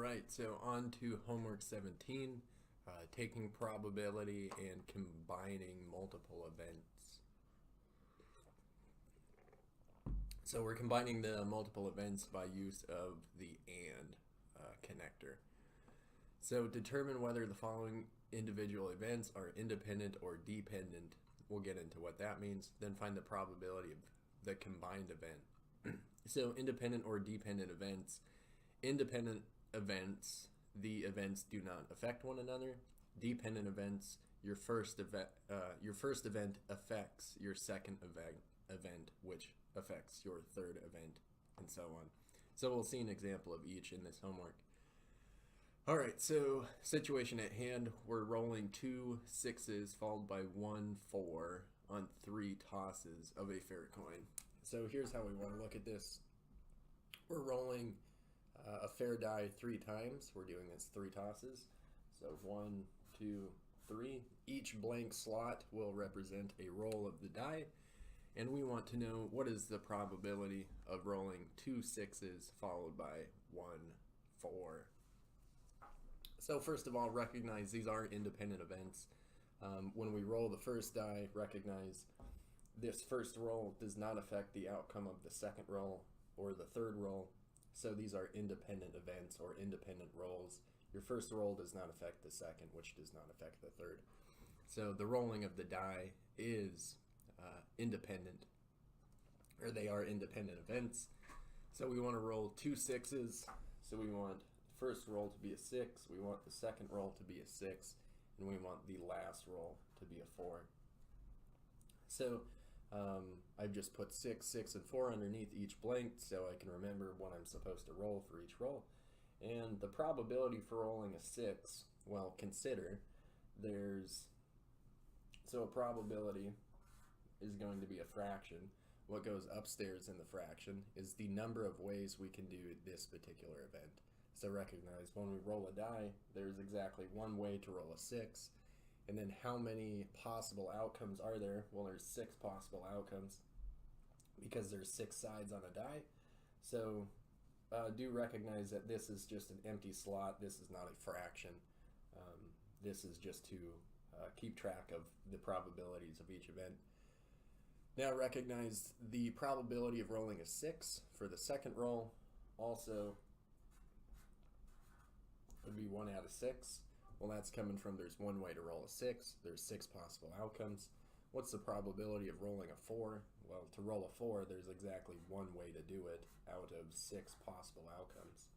right, so on to homework 17, taking probability and combining multiple events. So we're combining the multiple events by use of the AND connector. So determine whether the following individual events are independent or dependent. We'll get into what that means. Then find the probability of the combined event. So independent or dependent events. Independent events, the events do not affect one another. Dependent events, your first event affects your second event, which affects your third event, and so on. So we'll see an example of each in this homework. All right, so situation at hand, we're rolling 2 6s followed by 1 4 on 3 tosses of a fair coin. So here's how we want to look at this. We're rolling a fair die 3 times. We're doing this 3 tosses. So 1, 2, 3. Each blank slot will represent a roll of the die. And we want to know what is the probability of rolling 2 6s followed by 1 4. So first of all, recognize these are independent events. When we roll the first die, recognize this first roll does not affect the outcome of the second roll or the third roll. So these are independent events or independent rolls. Your first roll does not affect the second, which does not affect the third. So the rolling of the die is independent, or they are independent events. So we want to roll 2 6s. So we want the first roll to be a 6, we want the second roll to be a 6, and we want the last roll to be a 4. So I've just put 6, 6, and 4 underneath each blank so I can remember what I'm supposed to roll for each roll. And the probability for rolling a 6, well, consider so a probability is going to be a fraction. What goes upstairs in the fraction is the number of ways we can do this particular event. So recognize when we roll a die, there's exactly one way to roll a 6. And then how many possible outcomes are there? Well, there's 6 possible outcomes because there's 6 sides on a die. So do recognize that this is just an empty slot. This is not a fraction. This is just to keep track of the probabilities of each event. Now recognize the probability of rolling a 6 for the second roll also would be 1 out of 6. Well, that's coming from there's one way to roll a 6. There's 6 possible outcomes. What's the probability of rolling a 4? Well, to roll a 4, there's exactly one way to do it out of 6 possible outcomes.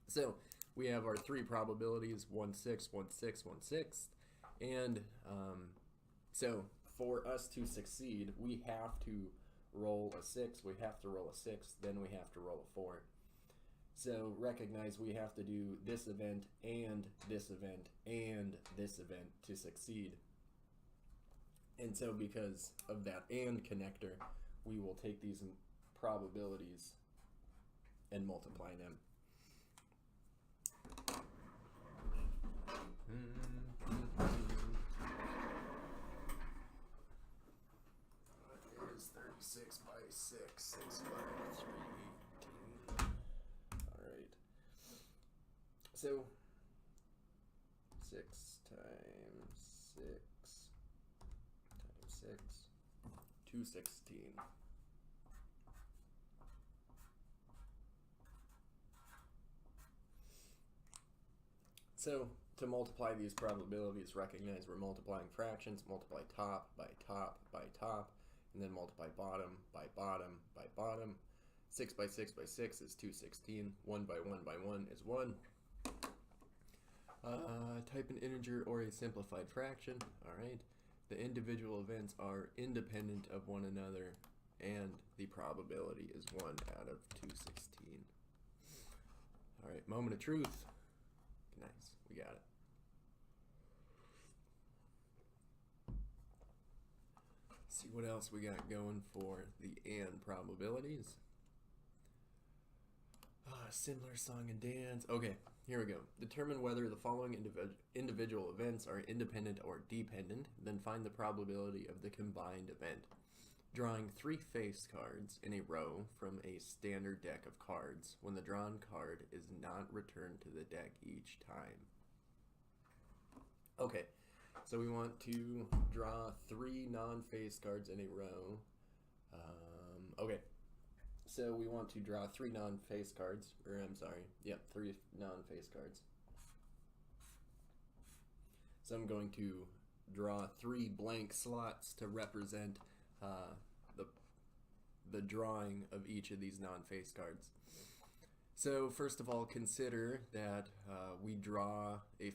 So we have our 3 probabilities, 1 6, 1 6, 1 6. And so for us to succeed, we have to roll a 6, we have to roll a 6, then we have to roll a 4. So recognize we have to do this event and this event and this event to succeed. And so because of that and connector, we will take these probabilities and multiply them. It is 36 by 6, 6 by 3. So 6 times 6 times 6, 216. So to multiply these probabilities, recognize we're multiplying fractions, multiply top by top by top, and then multiply bottom by bottom by bottom. 6 by 6 by 6 is 216. 1 by 1 by 1 is 1. Type an integer or a simplified fraction. All right. The individual events are independent of one another, and the probability is 1 out of 216. All right, moment of truth. Nice, we got it. Let's see what else we got going for the and probabilities. Similar song and dance. Okay, here we go. Determine whether the following individual events are independent or dependent, then find the probability of the combined event. Drawing 3 face cards in a row from a standard deck of cards when the drawn card is not returned to the deck each time. Okay, so we want to draw 3 non-face cards in a row. Okay, so we want to draw 3 non-face cards, or I'm sorry, yep, 3 non-face cards. So I'm going to draw 3 blank slots to represent the drawing of each of these non-face cards. So first of all, consider that we draw a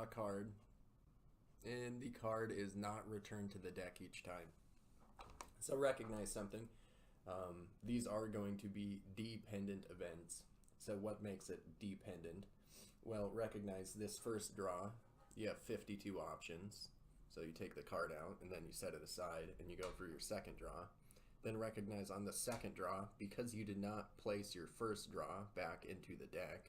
card, and the card is not returned to the deck each time. So recognize something. These are going to be dependent events. So what makes it dependent? Well, recognize this first draw. You have 52 options. So you take the card out and then you set it aside and you go for your second draw. Then recognize on the second draw, because you did not place your first draw back into the deck,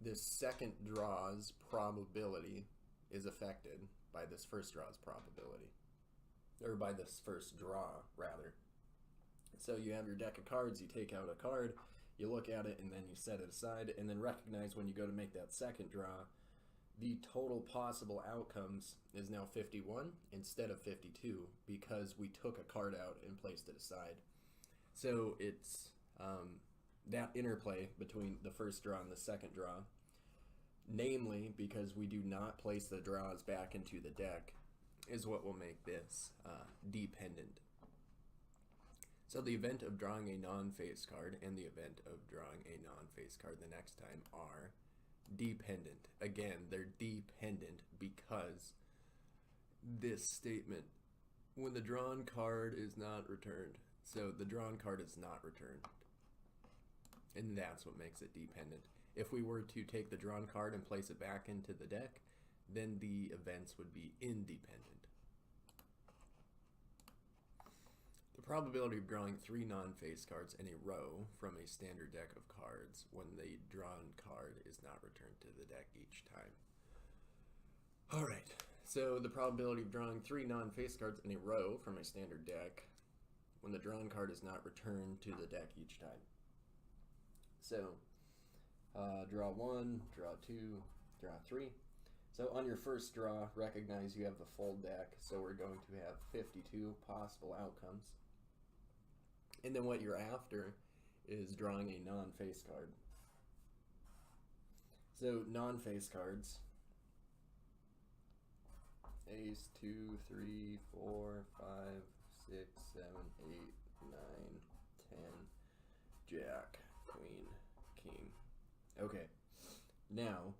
this second draw's probability is affected by this first draw's probability. Or by this first draw, rather. So you have your deck of cards, you take out a card, you look at it, and then you set it aside, and then recognize when you go to make that second draw, the total possible outcomes is now 51 instead of 52 because we took a card out and placed it aside. So it's that interplay between the first draw and the second draw, namely because we do not place the draws back into the deck, is what will make this dependent. So the event of drawing a non-face card and the event of drawing a non-face card the next time are dependent. Again, they're dependent because this statement, when the drawn card is not returned. So the drawn card is not returned. And that's what makes it dependent. If we were to take the drawn card and place it back into the deck, then the events would be independent. The probability of drawing 3 non-face cards in a row from a standard deck of cards when the drawn card is not returned to the deck each time. Alright, so the probability of drawing 3 non-face cards in a row from a standard deck when the drawn card is not returned to the deck each time. So, draw 1, draw 2, draw 3. So on your first draw, recognize you have the full deck, so we're going to have 52 possible outcomes. And then what you're after is drawing a non-face card. So non-face cards, ace, 2, 3, 4, 5, 6, 7, 8, 9, 10, jack, queen, king. Okay, now,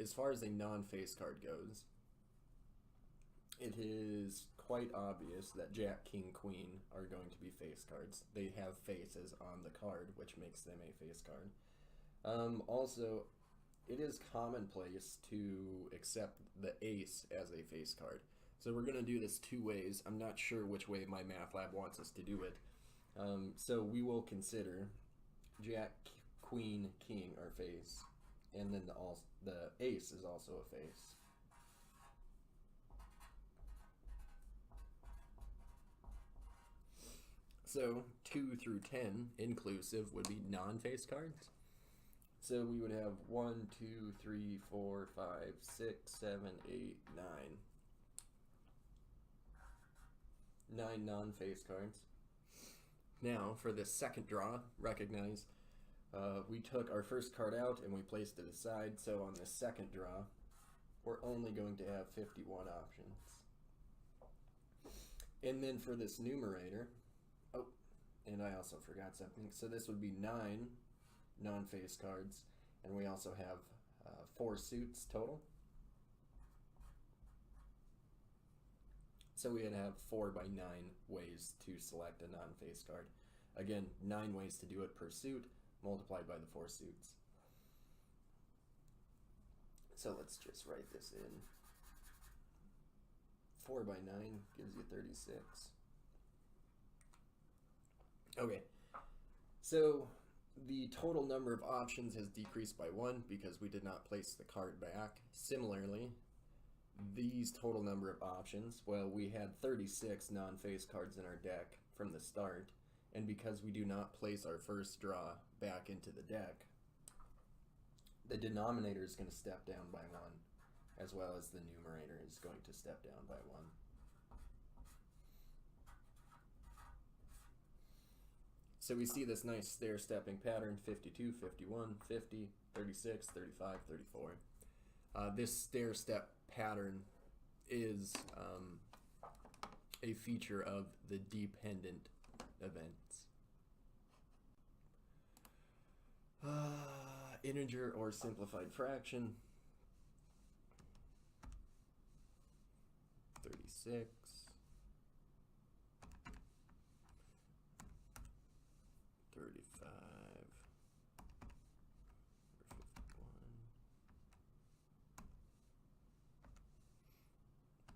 as far as a non-face card goes, it is quite obvious that jack, king, queen are going to be face cards. They have faces on the card, which makes them a face card. Also, it is commonplace to accept the ace as a face card. So we're going to do this 2 ways. I'm not sure which way my math lab wants us to do it. So we will consider jack, queen, king are face, and then the ace is also a face. So 2 through 10 inclusive would be non-face cards. So we would have 1, 2, 3, 4, 5, 6, 7, 8, 9. 9 non-face cards. Now for this second draw, recognize we took our first card out and we placed it aside. So on this second draw, we're only going to have 51 options. And then for this numerator, oh, and I also forgot something. So this would be 9 non-face cards, and we also have 4 suits total. So we would have 4 by 9 ways to select a non-face card. Again, 9 ways to do it per suit, multiplied by the 4 suits. So let's just write this in. 4 by 9 gives you 36. Okay, so the total number of options has decreased by 1 because we did not place the card back. Similarly, these total number of options, well, we had 36 non-face cards in our deck from the start, and because we do not place our first draw back into the deck, the denominator is going to step down by 1, as well as the numerator is going to step down by 1. So we see this nice stair-stepping pattern: 52, 51, 50, 36, 35, 34. This stair-step pattern is a feature of the dependent events. Integer or simplified fraction: 36, 35, or 51,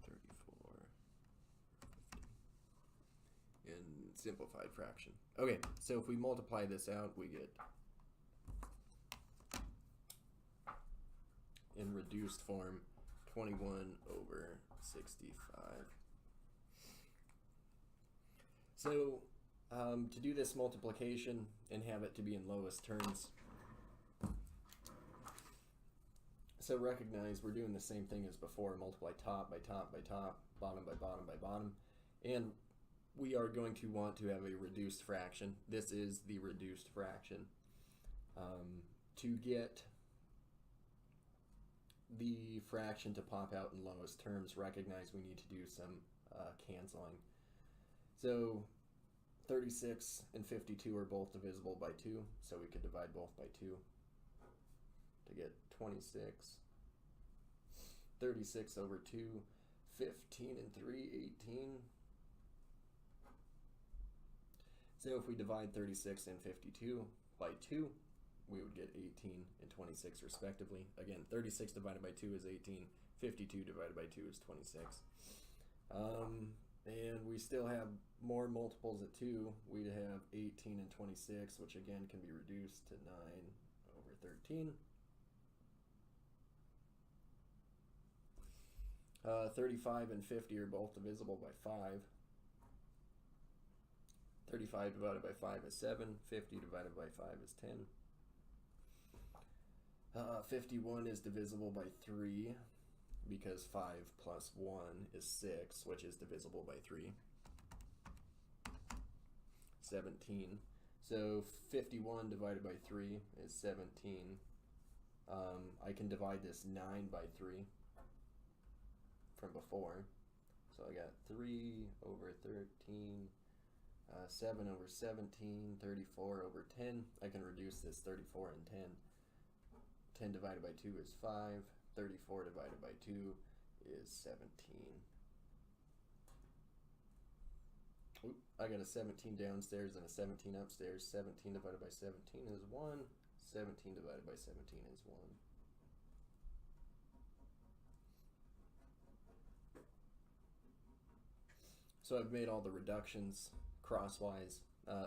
34, 50, and simplified fraction. Okay, so if we multiply this out, we get, in reduced form, 21 over 65. So to do this multiplication and have it to be in lowest terms, so recognize we're doing the same thing as before: multiply top by top by top, bottom by bottom by bottom, and we are going to want to have a reduced fraction. This is the reduced fraction. To get the fraction to pop out in lowest terms, recognize we need to do some canceling. So 36 and 52 are both divisible by 2, so we could divide both by 2 to get 26. 36 over 2, 15 and 3, 18. So if we divide 36 and 52 by 2, we would get 18 and 26 respectively. Again, 36 divided by 2 is 18, 52 divided by 2 is 26. And we still have more multiples at 2. We'd have 18 and 26, which again can be reduced to 9 over 13. 35 and 50 are both divisible by 5. 35 divided by 5 is 7. 50 divided by 5 is 10. 51 is divisible by 3, because 5 plus 1 is 6, which is divisible by 3. 17. So 51 divided by 3 is 17. I can divide this 9 by 3 from before. So I got 3 over 13, 7 over 17, 34 over 10. I can reduce this 34 and 10. 10 divided by 2 is 5. 34 divided by 2 is 17. Oop, I got a 17 downstairs and a 17 upstairs. 17 divided by 17 is 1. 17 divided by 17 is 1. So I've made all the reductions crosswise.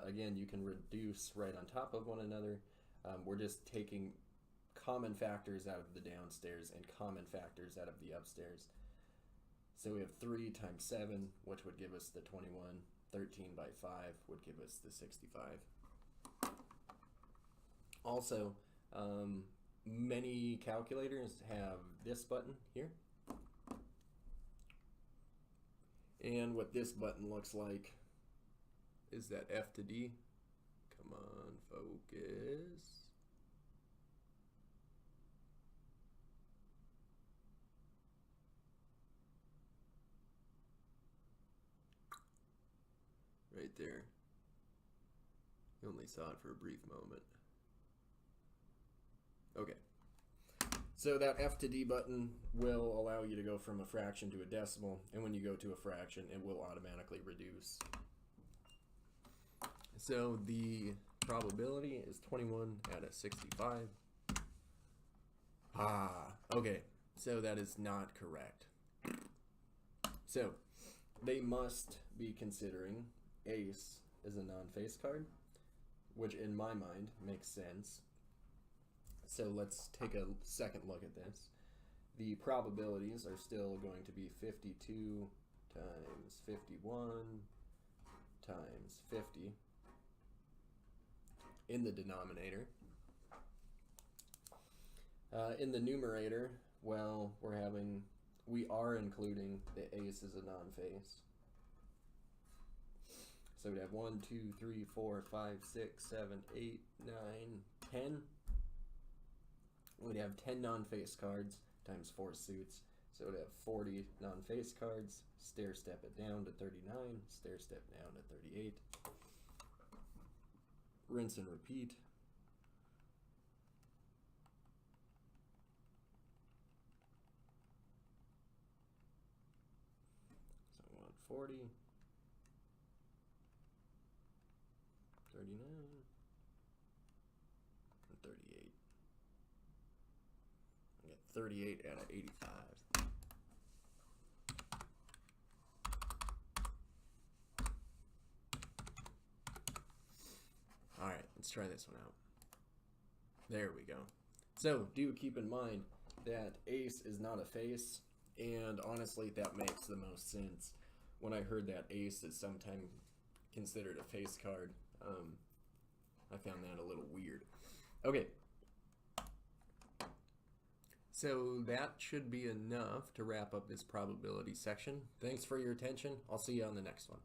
Again, you can reduce right on top of one another. We're just taking common factors out of the downstairs and common factors out of the upstairs. So we have 3 times 7, which would give us the 21. 13 by 5 would give us the 65. Also, many calculators have this button here. And what this button looks like is that F to D. Come on, focus. Right there. You only saw it for a brief moment. Okay. So that F to D button will allow you to go from a fraction to a decimal, and when you go to a fraction, it will automatically reduce. So the probability is 21 out of 65. Okay. So that is not correct. So they must be considering ace as a non-face card, which in my mind makes sense. So let's take a second look at this. The probabilities are still going to be 52 times 51 times 50 in the denominator. In the numerator, well, we are including the ace as a non-face. So we'd have 1, 2, 3, 4, 5, 6, 7, 8, 9, 10. We'd have 10 non-face cards times 4 suits. So we'd have 40 non-face cards. Stair step it down to 39. Stair step down to 38. Rinse and repeat. So 140. 39 and 38. I get 38 out of 85. All right, let's try this one out. There we go. So do keep in mind that ace is not a face, and honestly, that makes the most sense. When I heard that ace is sometimes considered a face card, I found that a little weird. Okay. So that should be enough to wrap up this probability section. Thanks for your attention. I'll see you on the next one.